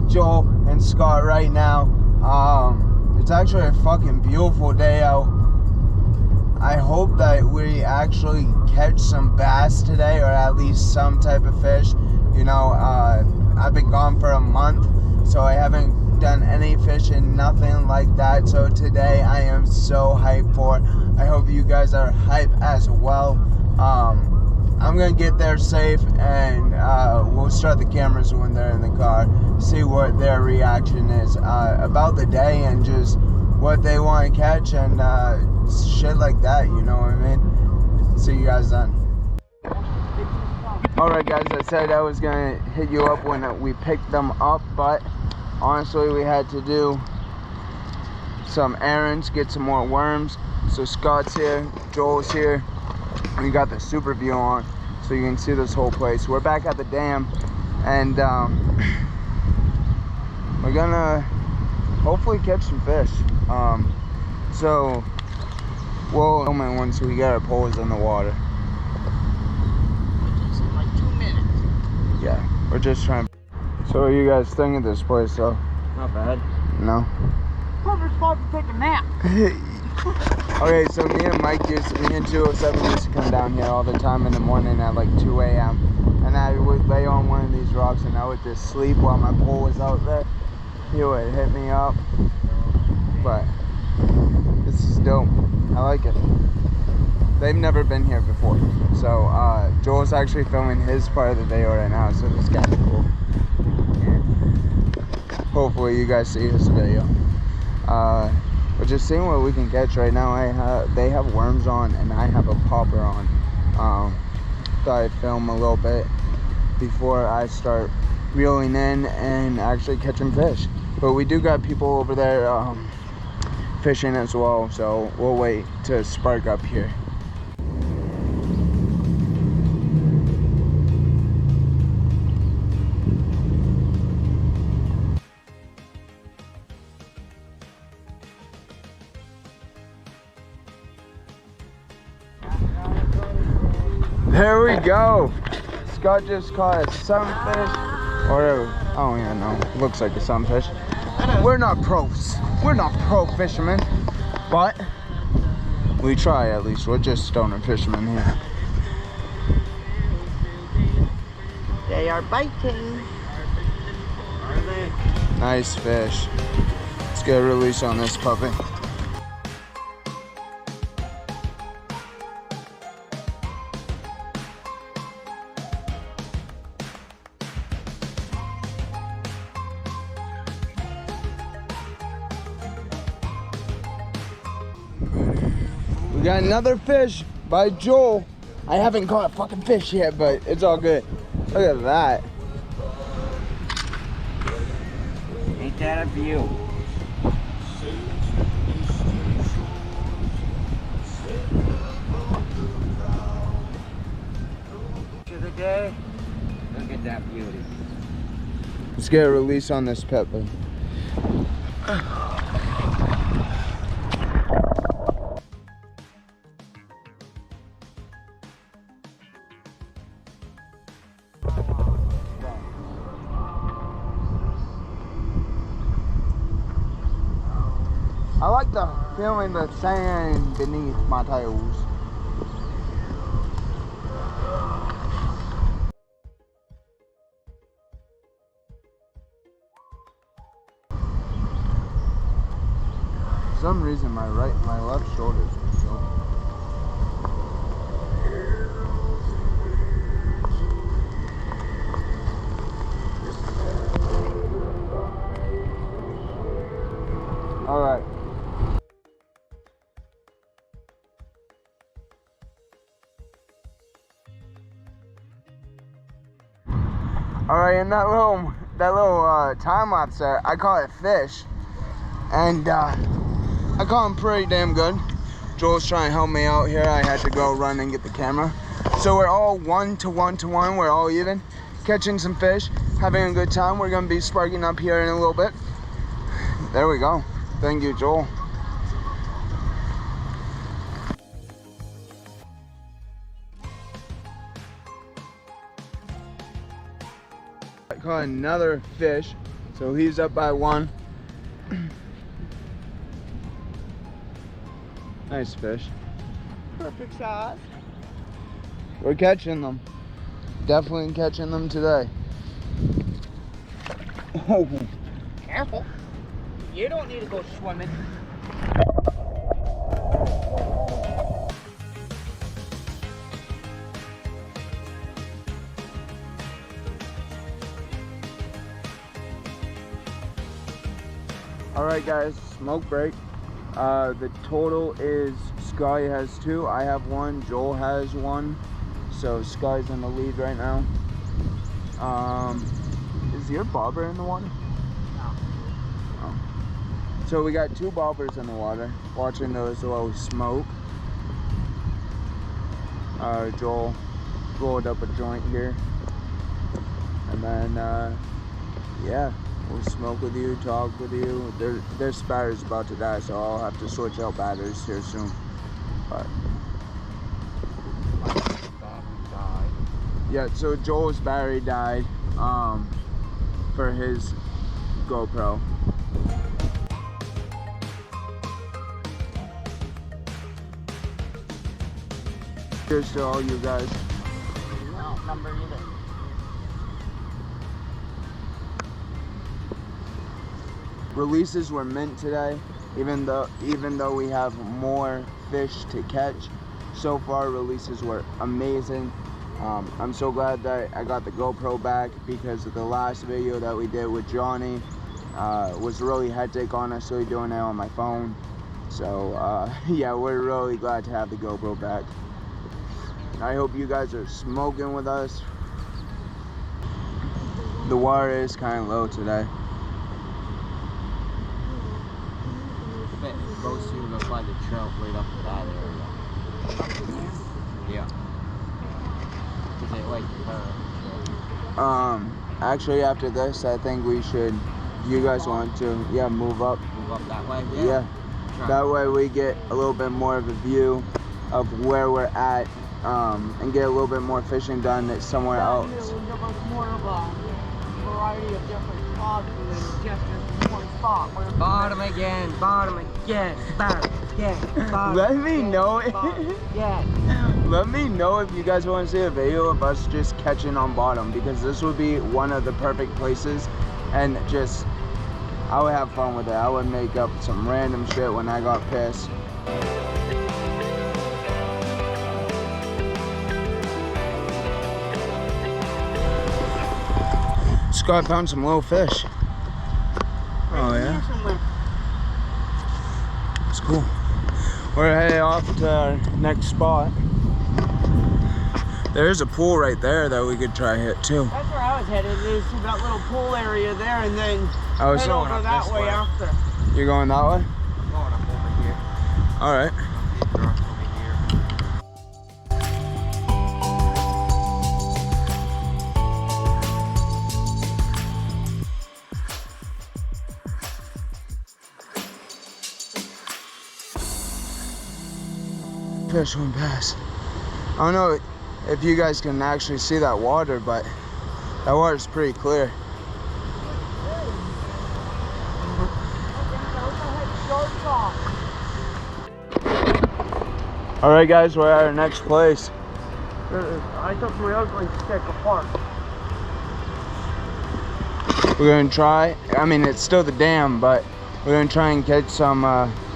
Joel and Scott right now. It's actually a fucking beautiful day out. I hope that we actually catch some bass today, or at least some type of fish. You know, I've been gone for a month, so I haven't done any fishing, nothing like that. So today I am so hyped for. I hope you guys are hyped as well. I'm gonna get there safe, and we'll start the cameras when they're in the car, see what their reaction is about the day and just what they want to catch and shit like that, you know what I mean? See you guys then. Alright guys, I said I was gonna hit you up when we picked them up, but honestly we had to do some errands, get some more worms. So Scott's here, Joel's here. We got the super view on so you can see this whole place. We're back at the dam, and we're gonna hopefully catch some fish. So we'll film it once we get our poles in the water. Just in like 2 minutes. Yeah, we're just trying. So what do you guys think of this place though? Not bad. No? Perfect spot to take a nap. Okay, so me and 207 used to come down here all the time in the morning at like 2 a.m. and I would lay on one of these rocks and I would just sleep while my pole was out there. He would hit me up, but this is dope. I like it. They've never been here before, so Joel's actually filming his part of the day right now, so it's kind of cool. Hopefully you guys see his video. We're just seeing what we can catch right now. They have worms on and I have a popper on. Thought I'd film a little bit before I start reeling in and actually catching fish. But we do got people over there fishing as well, so we'll wait to spark up here. There we go. Scott just caught a sunfish, or I don't even know. Looks like a sunfish. We're not pros. We're not pro fishermen, but we try at least. We're just stoner fishermen here. They are biting. Are they? Nice fish. Let's get a release on this puppy. We got another fish by Joel. I haven't caught a fucking fish yet, but it's all good. Look at that. Ain't that a view? To the day. Look at that beauty. Let's get a release on this pepper. I like the feeling the sand beneath my toes. For some reason my left shoulder is so. All right. Alright, in that little time lapse there, I caught a fish, and I caught him pretty damn good. Joel's trying to help me out here. I had to go run and get the camera. So we're all 1 to 1 to 1. We're all even, catching some fish, having a good time. We're gonna be sparking up here in a little bit. There we go. Thank you, Joel. I caught another fish. So he's up by 1. Nice fish. Perfect size. We're catching them. Definitely catching them today. Oh. Careful. You don't need to go swimming. Alright guys, smoke break. The total is Scotty has 2, I have 1, Joel has 1. So Scotty's in the lead right now. Is your bobber in the water? No. Oh. So we got 2 bobbers in the water, watching those while we smoke. Joel rolled up a joint here. And then, yeah, we'll smoke with you, talk with you. Their spatter's about to die, so I'll have to switch out batteries here soon. But yeah, so Joel's battery died for his GoPro. Cheers to all you guys. I don't remember either. Releases were mint today, even though we have more fish to catch. So far, releases were amazing. I'm so glad that I got the GoPro back, because the last video that we did with Johnny was really hectic, honestly, doing it on my phone. So yeah, we're really glad to have the GoPro back. I hope you guys are smoking with us. The water is kind of low today. Go see we'll find the trout right up to that area. Yeah. Cause they like the Actually, after this, I think we should, you guys want to, yeah, move up. Move up that way? Yeah. That way we get a little bit more of a view of where we're at, and get a little bit more fishing done somewhere else. It will give us more of a variety of different spots than just this one spot. Bottom again, bottom again, bottom again, bottom. Let me know. Yeah. Let me know if you guys want to see a video of us just catching on bottom, because this would be one of the perfect places, and just I would have fun with it. I would make up some random shit when I got pissed. Scott found some little fish. Oh yeah. It's cool. We're heading off to our next spot. There's a pool right there that we could try hit too. That's where I was headed, is to that little pool area there, and then head over that way after. You're going that way? I'm going up over here. Alright. Fish went past. I don't know if you guys can actually see that water, but that water's pretty clear. Alright guys, we're at our next place. I took my ugly stick apart. We're gonna try, I mean it's still the dam, but we're gonna try and catch some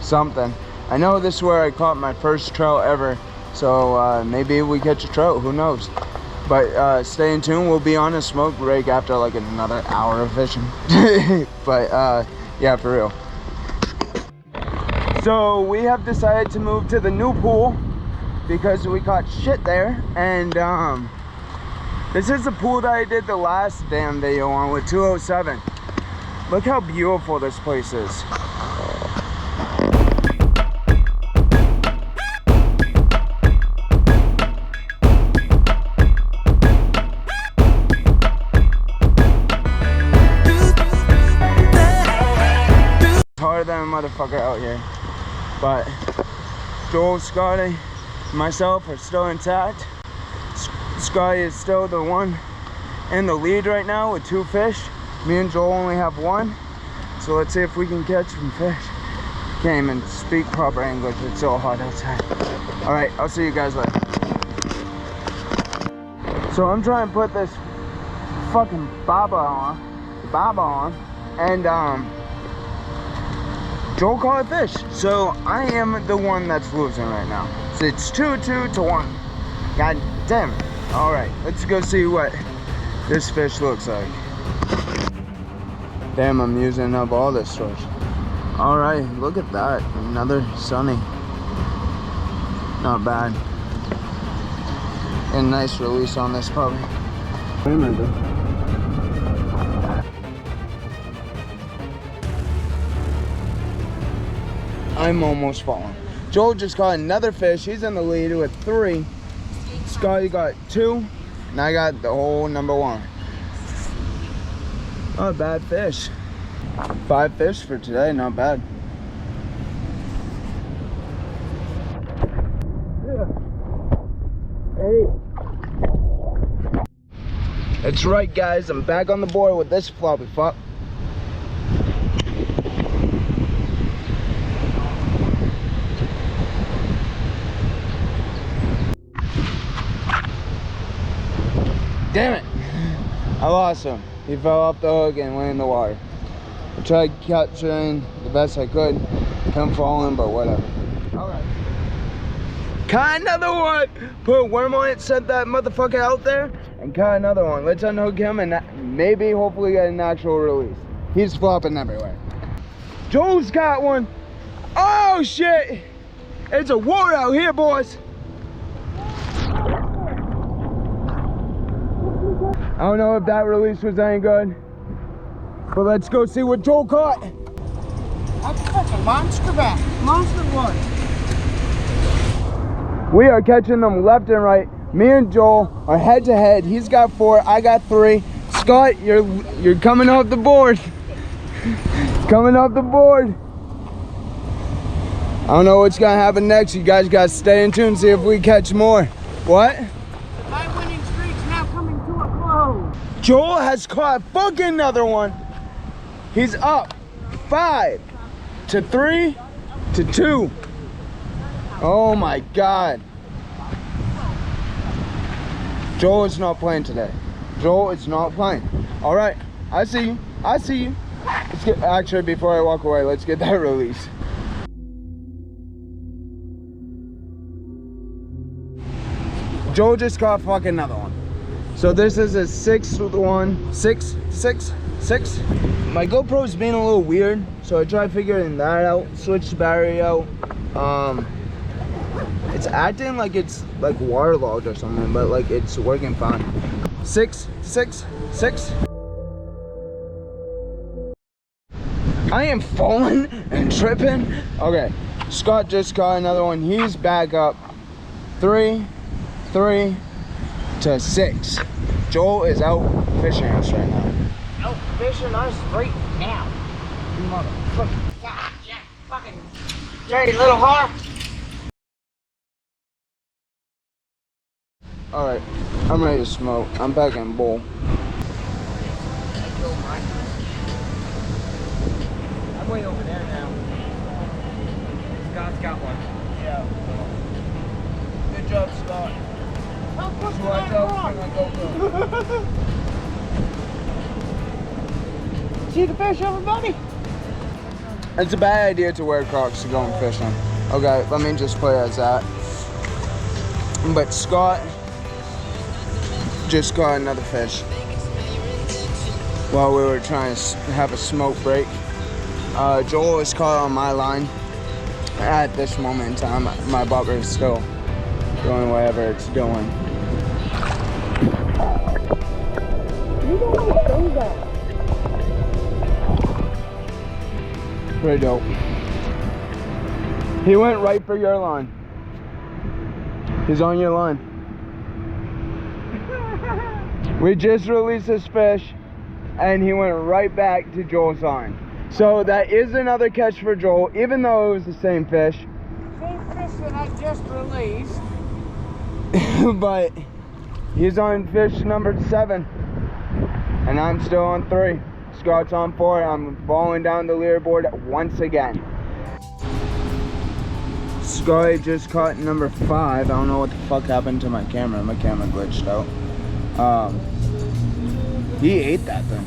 something. I know this is where I caught my first trout ever, so maybe we catch a trout, who knows. But stay in tune, we'll be on a smoke break after like another hour of fishing. But yeah, for real. So we have decided to move to the new pool because we caught shit there, and this is the pool that I did the last damn video on with 207. Look how beautiful this place is. Harder than a motherfucker out here, but Joel, Scotty, myself are still intact. Scotty is still the one in the lead right now with 2 fish. Me and Joel only have one. So let's see if we can catch some fish. Can't even speak proper English. It's so hot outside. All right, I'll see you guys later. So I'm trying to put this fucking baba on, and Joel caught a fish. So I am the one that's losing right now. So it's 2-2 to 1. God damn it. All right, let's go see what this fish looks like. Damn, I'm using up all this fish. All right, look at that. Another sunny. Not bad. And nice release on this puppy. Wait a minute. I'm almost falling. Joel just caught another fish. He's in the lead with 3. Scotty got 2. And I got the whole number 1. Not a bad fish. 5 fish for today, not bad. Yeah. 8. That's right, guys. I'm back on the board with this floppy fuck. Damn it! I lost him. He fell off the hook and went in the water. I tried capturing the best I could. Couldn't fall in, but whatever. Alright. Caught another one! Put a worm on it, sent that motherfucker out there, and caught another one. Let's unhook him and maybe, hopefully, get an actual release. He's flopping everywhere. Joel's got one. Oh, shit! It's a war out here, boys. I don't know if that release was any good, but let's go see what Joel caught. That's a monster back. Monster one. We are catching them left and right. Me and Joel are head to head. He's got 4, I got 3. Scott, you're coming off the board. Coming off the board. I don't know what's gonna happen next. You guys gotta stay in tune, see if we catch more. What? My winning streak's now coming to a close. Joel has caught fucking another one. He's up 5 to 3 to 2. Oh my God. Joel is not playing today. Joel is not playing. All right, I see you. I see you. Let's get, actually, before I walk away, let's get that release. Joel just caught fucking another one. So this is a 6-1, 6. My GoPro's being a little weird, so I tried figuring that out. Switched the battery out. It's acting like it's like waterlogged or something, but like it's working fine. 6. I am falling and tripping. Okay, Scott just caught another one. He's back up 3 to 6. Joel is out fishing us right now. Out fishing us right now. You motherfucker. God, Jack, fucking dirty little whore. Alright, I'm ready to smoke. I'm back in bowl. I'm way over there now. Scott's got one. Yeah. Good job, Scott. See the fish, everybody? It's a bad idea to wear Crocs to go fishing. Okay, let me just play as that. But Scott just caught another fish while we were trying to have a smoke break. Joel is caught on my line. At this moment in time, my bobber is still doing whatever it's doing. Pretty dope. He went right for your line. He's on your line. We just released this fish and he went right back to Joel's line. So that is another catch for Joel, even though it was the same fish. Same fish that I just released. But he's on fish number 7 and I'm still on 3. Scott's on 4. I'm falling down the leaderboard once again. Scotty just caught number 5. I don't know what the fuck happened to my camera. My camera glitched out. He ate that thing.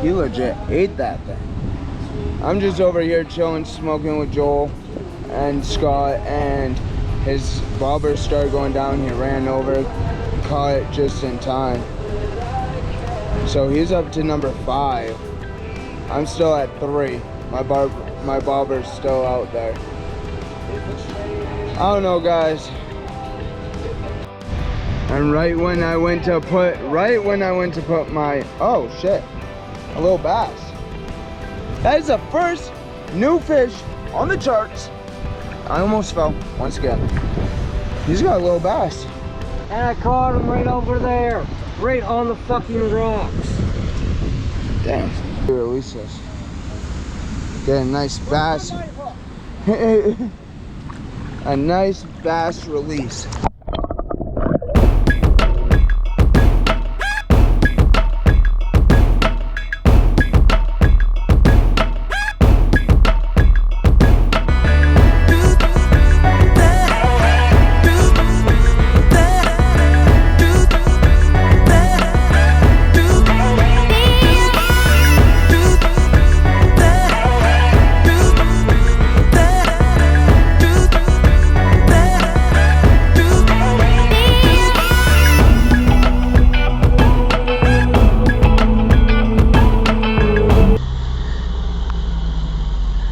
He legit ate that thing. I'm just over here chilling, smoking with Joel and Scott, and his bobber started going down. He ran over, caught it just in time. So he's up to number 5. I'm still at 3. My bobber's still out there. I don't know, guys. And right when I went to put my, oh shit, a little bass. That is the first new fish on the charts. I almost fell once again. He's got a little bass. And I caught him right over there. Right on the fucking rocks. Damn. Release this. Get a nice bass. A nice bass release.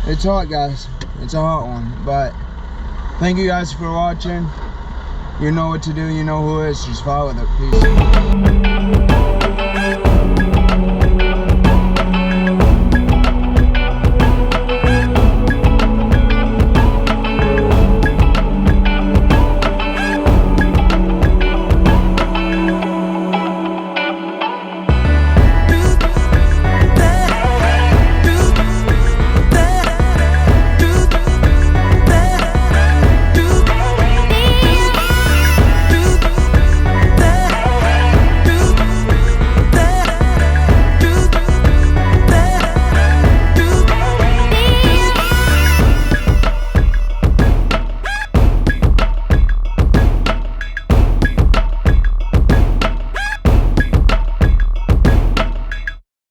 It's hot, guys. It's a hot one. But thank you guys for watching. You know what to do. You know who it is. Just follow it. Peace.